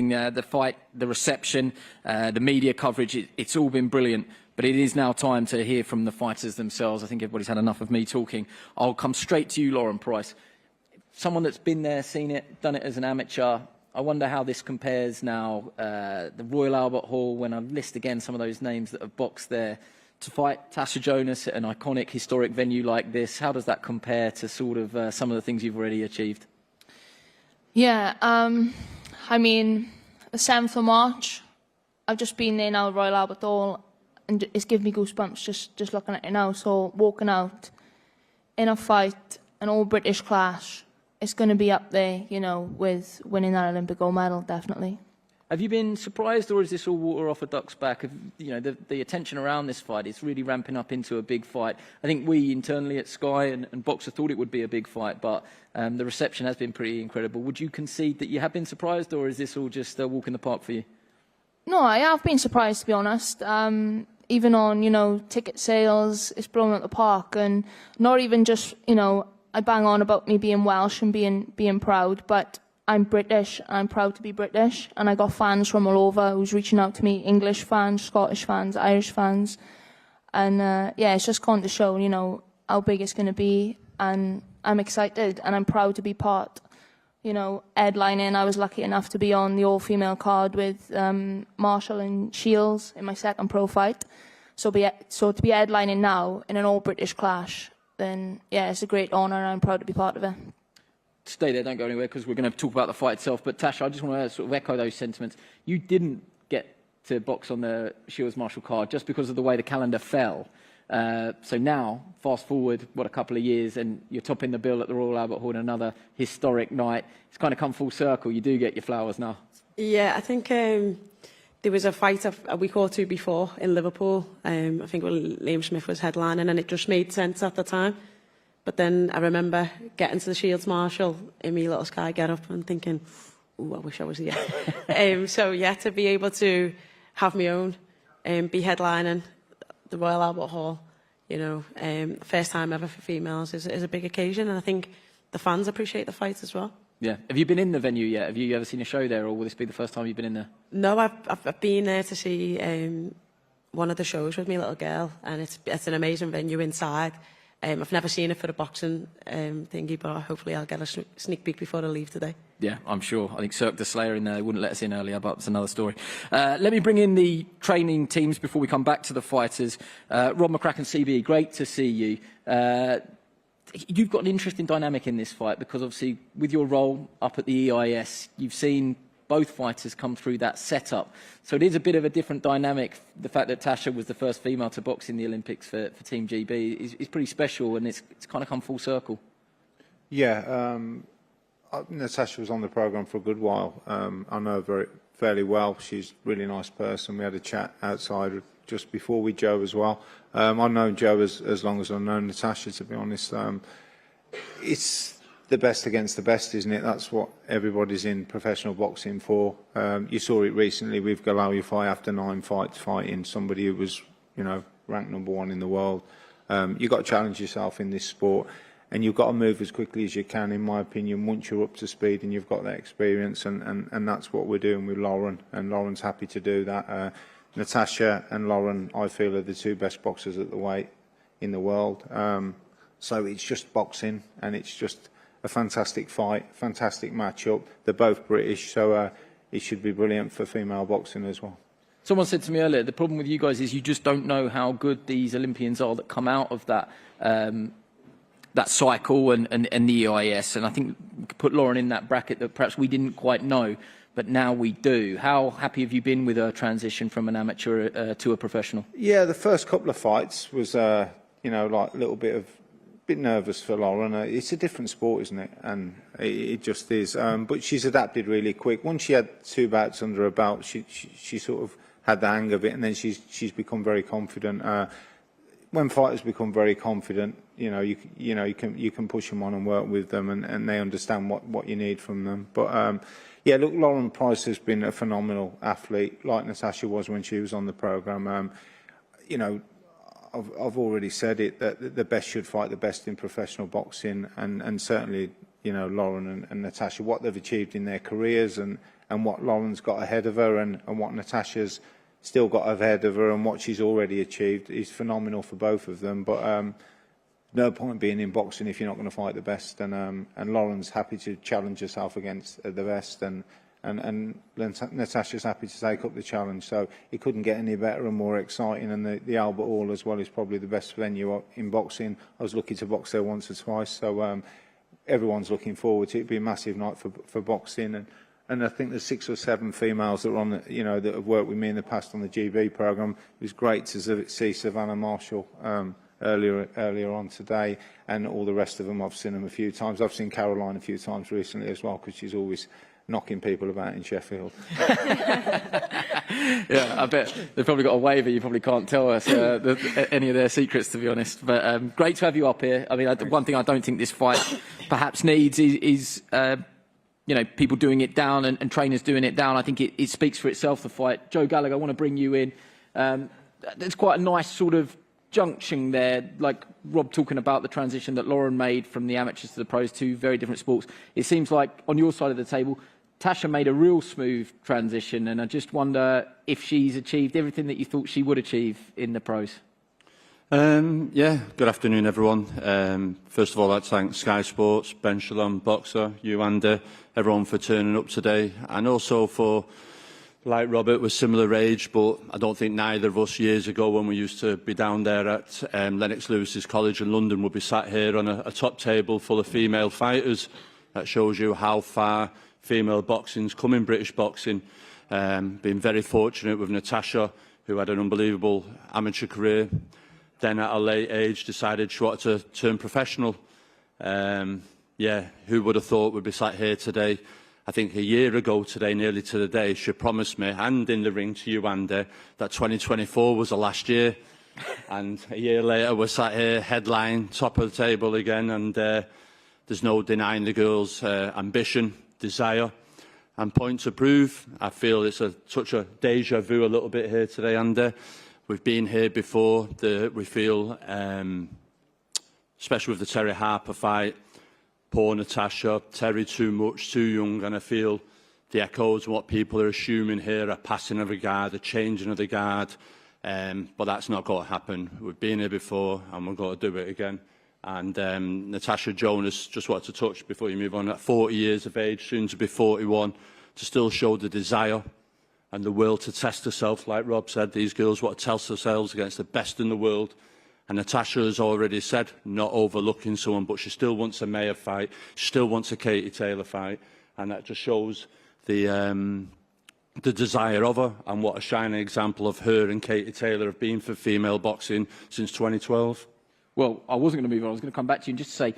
watching the fight, the reception, the media coverage. It's all been brilliant. But it is now time to hear from the fighters themselves. I think everybody's had enough of me talking. I'll come straight to you, Lauren Price. Someone that's been there, seen it, done it as an amateur. I wonder how this compares now, the Royal Albert Hall, when I list again some of those names that have boxed there, to fight Tasha Jonas at an iconic, historic venue like this. How does that compare to sort of some of the things you've already achieved? Yeah, I mean, the 7th of March, I've just been there now at Royal Albert Hall, and it's given me goosebumps just looking at it now. So walking out in a fight, an all-British clash, it's going to be up there, you know, with winning that Olympic gold medal, definitely. Have you been surprised, or is this all water off a duck's back? You know, the attention around this fight is really ramping up into a big fight. I think we internally at Sky and Boxxer thought it would be a big fight, but the reception has been pretty incredible. Would you concede that you have been surprised, or is this all just a walk in the park for you? No, I have been surprised, to be honest. Even on, you know, ticket sales, it's blown out the park, and not even just, you know, I bang on about me being Welsh and being proud, but I'm British. I'm proud to be British, and I got fans from all over who's reaching out to me: English fans, Scottish fans, Irish fans, and yeah, it's just gone to show, you know, how big it's going to be, and I'm excited and I'm proud to be part. You know, headlining. I was lucky enough to be on the all-female card with Marshall and Shields in my second pro fight. So to be headlining now in an all-British clash, then yeah, it's a great honour, and I'm proud to be part of it. Stay there, don't go anywhere, because we're going to talk about the fight itself. But Tasha, I just want to sort of echo those sentiments. You didn't get to box on the Shields Marshall card just because of the way the calendar fell. So now, fast forward, what, a couple of years, and you're topping the bill at the Royal Albert Hall, another historic night. It's kind of come full circle. You do get your flowers now. Yeah, I think there was a fight a week or two before in Liverpool. I think Liam Smith was headlining, and it just made sense at the time. But then I remember getting to the Shields Marshall in my little Sky get-up and thinking, ooh, I wish I was here. So, yeah, to be able to have my own, be headlining the Royal Albert Hall, you know, first time ever for females is a big occasion, and I think the fans appreciate the fight as well. Yeah. Have you been in the venue yet? Have you ever seen a show there, or will this be the first time you've been in there? No, I've been there to see one of the shows with my little girl, and it's an amazing venue inside. I've never seen it for the boxing thingy, but hopefully I'll get a sneak peek before I leave today. Yeah, I'm sure. I think Cirque du Soleil in there, they wouldn't let us in earlier, but it's another story. Let me bring in the training teams before we come back to the fighters. Rob McCracken, CBE, great to see you. You've got an interesting dynamic in this fight because obviously with your role up at the EIS, you've seen both fighters come through that setup. So it is a bit of a different dynamic. The fact that Tasha was the first female to box in the Olympics for Team GB is pretty special, and it's kind of come full circle. Yeah, Natasha was on the programme for a good while. I know her fairly well. She's a really nice person. We had a chat outside just before with Joe as well. I've known Joe as long as I've known Natasha, to be honest. It's the best against the best, isn't it? That's what everybody's in professional boxing for. You saw it recently with Galawify after 9 fights fighting somebody who was, you know, ranked #1 in the world. You've got to challenge yourself in this sport, and you've got to move as quickly as you can, in my opinion, once you're up to speed and you've got that experience, and that's what we're doing with Lauren, and Lauren's happy to do that. Natasha and Lauren, I feel, are the two best boxers at the weight in the world. So it's just boxing, and it's just a fantastic fight, fantastic matchup. They're both British, so it should be brilliant for female boxing as well. Someone said to me earlier, the problem with you guys is you just don't know how good these Olympians are that come out of that that cycle and the EIS. And I think we could put Lauren in that bracket that perhaps we didn't quite know, but now we do. How happy have you been with her transition from an amateur to a professional? Yeah, the first couple of fights was, you know, like a little bit nervous for Lauren. It's a different sport, isn't it? And it just is. But she's adapted really quick. Once she had 2 bouts under her belt, she sort of had the hang of it, and then she's become very confident. When fighters become very confident, you can push them on and work with them, and they understand what you need from them. But yeah, look, Lauren Price has been a phenomenal athlete, like Natasha was when she was on the programme. You know, I've already said it, that the best should fight the best in professional boxing, and certainly, you know, Lauren and Natasha, what they've achieved in their careers and and what Lauren's got ahead of her, and what Natasha's still got ahead of her, and what she's already achieved is phenomenal for both of them. But no point being in boxing if you're not going to fight the best. And Lauren's happy to challenge herself against the best, and Natasha's happy to take up the challenge. So it couldn't get any better and more exciting. And the Albert Hall as well is probably the best venue in boxing. I was lucky to box there once or twice. So everyone's looking forward to it. It'll be a massive night for boxing. And I think there's 6 or 7 females that are on, that have worked with me in the past on the GB programme. It was great to see Savannah Marshall earlier on today, and all the rest of them. I've seen them a few times. I've seen Caroline a few times recently as well, because she's always knocking people about in Sheffield. Yeah, I bet they've probably got a waiver. You probably can't tell us any of their secrets, to be honest. But great to have you up here. I mean, one thing I don't think this fight perhaps needs is people doing it down and trainers doing it down. I think it speaks for itself, the fight. Joe Gallagher, I want to bring you in. There's quite a nice sort of junction there, like Rob talking about the transition that Lauren made from the amateurs to the pros, 2 very different sports. It seems like on your side of the table, Tasha made a real smooth transition, and I just wonder if she's achieved everything that you thought she would achieve in the pros. Yeah, good afternoon, everyone. First of all, I'd thank SkySports, Ben Shalom, Boxxer, you and everyone for turning up today, and also for, like Robert, we're similar age, but I don't think neither of us years ago, when we used to be down there at Lennox Lewis's College in London, would be sat here on a top table full of female fighters. That shows you how far female boxing's come in British boxing. Been very fortunate with Natasha, who had an unbelievable amateur career. Then at a late age decided she wanted to turn professional. Yeah, who would have thought we'd be sat here today? I think a year ago today, nearly to the day, she promised me, and in the ring to you, Andy, that 2024 was the last year. And a year later, we're sat here, headline, top of the table again, and there's no denying the girls' ambition, desire, and point to prove. I feel it's a touch of deja vu a little bit here today, Andy. We've been here before. We feel, especially with the Terry Harper fight, poor Natasha, Terry too much, too young, and I feel the echoes of what people are assuming here are passing of the guard, a changing of the guard, but that's not going to happen. We've been here before, and we're going to do it again. And Tasha Jonas, just wanted to touch before you move on, at 40 years of age, soon to be 41, to still show the desire and the will to test herself. Like Rob said, these girls want to test themselves against the best in the world. And Natasha has already said, not overlooking someone, but she still wants a Mayer fight. She still wants a Katie Taylor fight. And that just shows the desire of her, and what a shining example of her and Katie Taylor have been for female boxing since 2012. Well, I wasn't going to move on. I was going to come back to you and just say,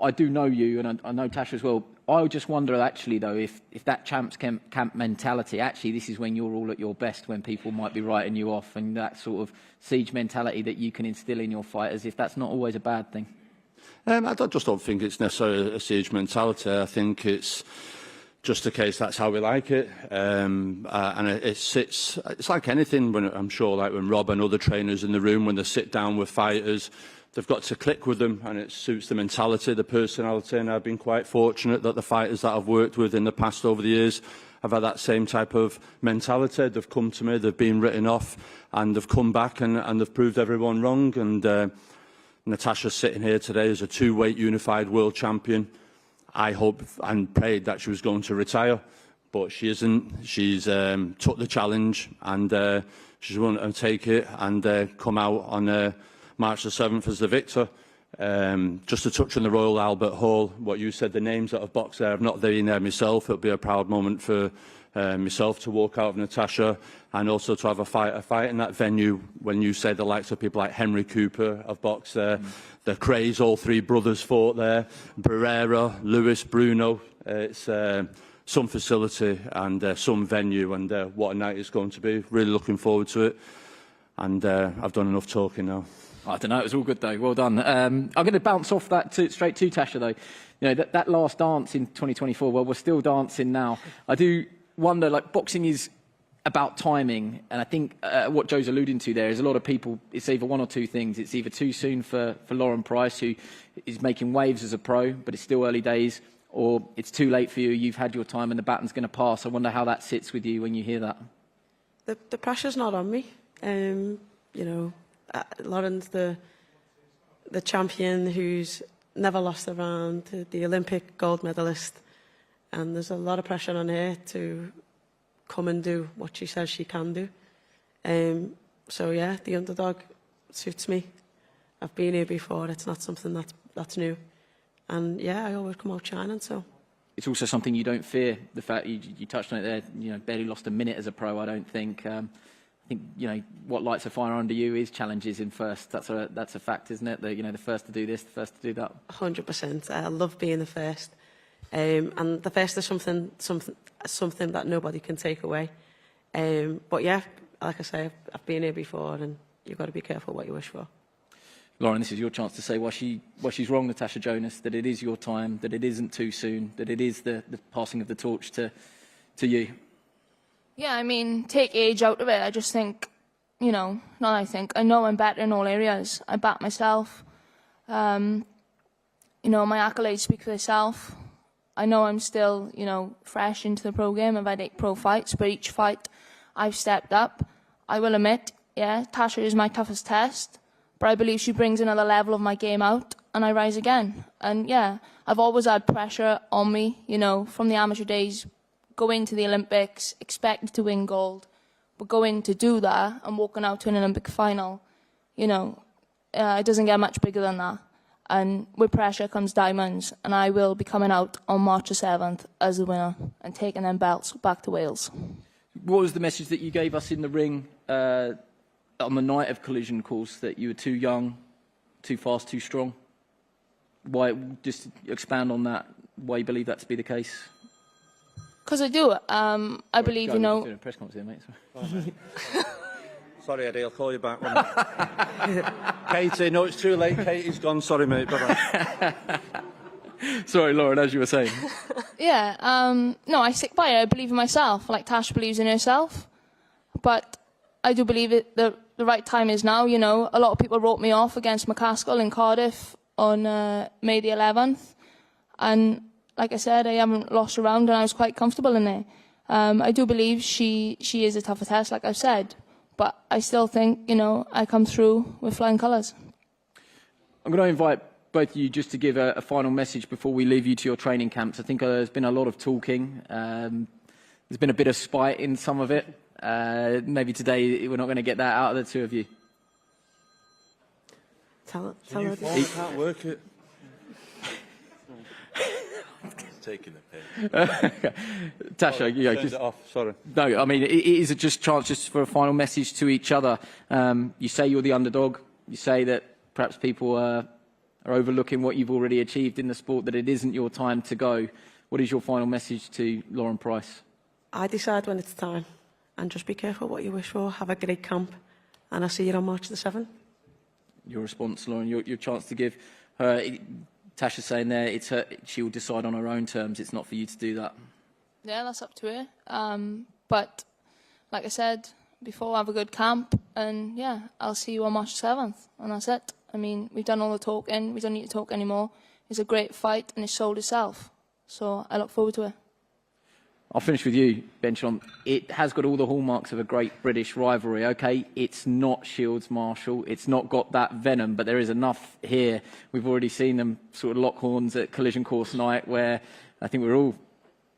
I do know you, and I know Tasha as well. I just wonder, actually, though, if that champs camp mentality, actually, this is when you're all at your best, when people might be writing you off, and that sort of siege mentality that you can instill in your fighters, if that's not always a bad thing. I just don't think it's necessarily a siege mentality. I think it's just a case that's how we like it. And it's like anything, when I'm sure, like when Rob and other trainers in the room, when they sit down with fighters, they've got to click with them, and it suits the mentality, the personality, and I've been quite fortunate that the fighters that I've worked with in the past over the years have had that same type of mentality. They've come to me, they've been written off, and they've come back and they've proved everyone wrong. And Natasha's sitting here today as a 2-weight unified world champion. I hope and prayed that she was going to retire, but she isn't. She's took the challenge, and she's going to take it and come out on March the 7th as the victor. Just to touch on the Royal Albert Hall, what you said, the names that have boxed there, I've not been there myself. It'll be a proud moment for myself to walk out of Natasha, and also to have a fight in that venue. When you say the likes of people like Henry Cooper have boxed there, the Craze, all 3 brothers fought there, Barrera, Lewis, Bruno. It's some facility and some venue, and what a night it's going to be. Really looking forward to it, and I've done enough talking now. I don't know, it was all good though, well done. I'm going to bounce off that straight to Tasha though. You know, that last dance in 2024, well, we're still dancing now. I do wonder, like, boxing is about timing, and I think what Joe's alluding to there is a lot of people, it's either one or two things. It's either too soon for Lauren Price, who is making waves as a pro, but it's still early days, or it's too late for you, you've had your time and the baton's going to pass. I wonder how that sits with you when you hear that. The pressure's not on me. You know, Lauren's the champion who's never lost a round, the Olympic gold medalist, and there's a lot of pressure on her to come and do what she says she can do. So yeah, the underdog suits me. I've been here before. It's not something that's new, and yeah, I always come out shining. So it's also something you don't fear. The fact you touched on it there. You know, barely lost a minute as a pro. I don't think. I think, you know, what lights a fire under you is challenges in first. That's a fact, isn't it? That, you know, the first to do this, the first to do that. 100%. I love being the first, and the first is something that nobody can take away. But yeah, like I say, I've been here before, and you've got to be careful what you wish for. Lauren, this is your chance to say why she's wrong, Tasha Jonas, that it is your time, that it isn't too soon, that it is the passing of the torch to you. Yeah, I mean, take age out of it. I just think, you know, I know I'm better in all areas. I back myself. You know, my accolades speak for themselves. I know I'm still, you know, fresh into the pro game. I've had 8 pro fights, but each fight I've stepped up. I will admit, yeah, Tasha is my toughest test, but I believe she brings another level of my game out, and I rise again. And yeah, I've always had pressure on me, you know, from the amateur days, going to the Olympics, expected to win gold, but going to do that and walking out to an Olympic final, you know, it doesn't get much bigger than that. And with pressure comes diamonds, and I will be coming out on March the 7th as the winner and taking them belts back to Wales. What was the message that you gave us in the ring on the night of collision course, that you were too young, too fast, too strong? Why? Just expand on that. Why you believe that to be the case? Because I do. I believe, you know. Doing a press conference here, mate. Sorry, Eddie, I'll call you back. Katie, no, it's too late. Katie's gone. Sorry, mate. Bye-bye. Sorry, Lauren, as you were saying. Yeah, no, I stick by it. I believe in myself, like Tash believes in herself. But I do believe the right time is now, you know. A lot of people wrote me off against McCaskill in Cardiff on May the 11th. And like I said, I haven't lost a round, and I was quite comfortable in there. I do believe she is a tougher test, like I've said. But I still think, you know, I come through with flying colours. I'm going to invite both of you just to give a final message before we leave you to your training camps. I think there's been a lot of talking. There's been a bit of spite in some of it. Maybe today we're not going to get that out of the two of you. Tell You her. can't work it. Taking the piss. Tasha, you know, Turned it off. Sorry. no, I mean, it is a chance just for a final message to each other. You say you're the underdog. You say that perhaps people are overlooking what you've already achieved in the sport, that it isn't your time to go. What is your final message to Lauren Price? I decide when it's time, and just be careful what you wish for. Have a great camp, and I'll see you on March the 7th. Your response, Lauren, your chance to give her. Tasha's saying there, it's her. She will decide on her own terms. It's not for you to do that. Yeah, that's up to her. But like I said before, have a good camp, and yeah, I'll see you on March 7th, and that's it. I mean, we've done all the talking. We don't need to talk anymore. It's a great fight, and it's sold itself. So I look forward to it. I'll finish with you, Ben Shalom. It has got all the hallmarks of a great British rivalry, OK? It's not Shields-Marshall. It's not got that venom, but there is enough here. We've already seen them sort of lock horns at collision course night, where I think we're all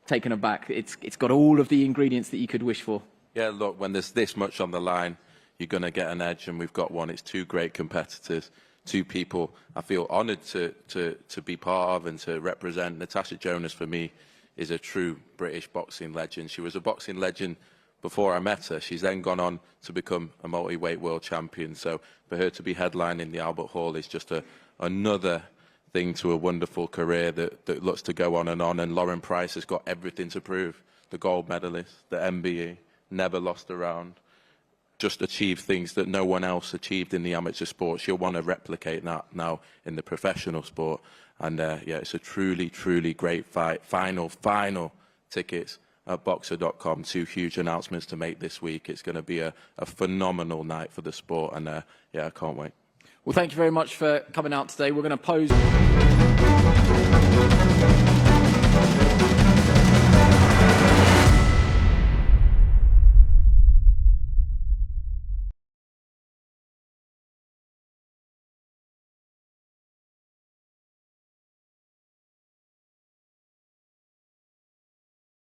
taken aback. It's got all of the ingredients that you could wish for. Yeah, look, when there's this much on the line, you're going to get an edge, and we've got one. It's two great competitors, two people I feel honoured to be part of and to represent. Tasha Jonas, for me, is a true British boxing legend. She was a boxing legend before I met her. She's then gone on to become a multi-weight world champion. So for her to be headlining the Albert Hall is just another thing to a wonderful career that looks to go on. And Lauren Price has got everything to prove. The gold medalist, the MBE, never lost a round. Just achieved things that no one else achieved in the amateur sport. She'll want to replicate that now in the professional sport. And yeah, it's a truly, truly great fight. Final tickets at Boxxer.com. 2 huge announcements to make this week. It's going to be a phenomenal night for the sport. And yeah, I can't wait. Well, thank you very much for coming out today. We're going to pose...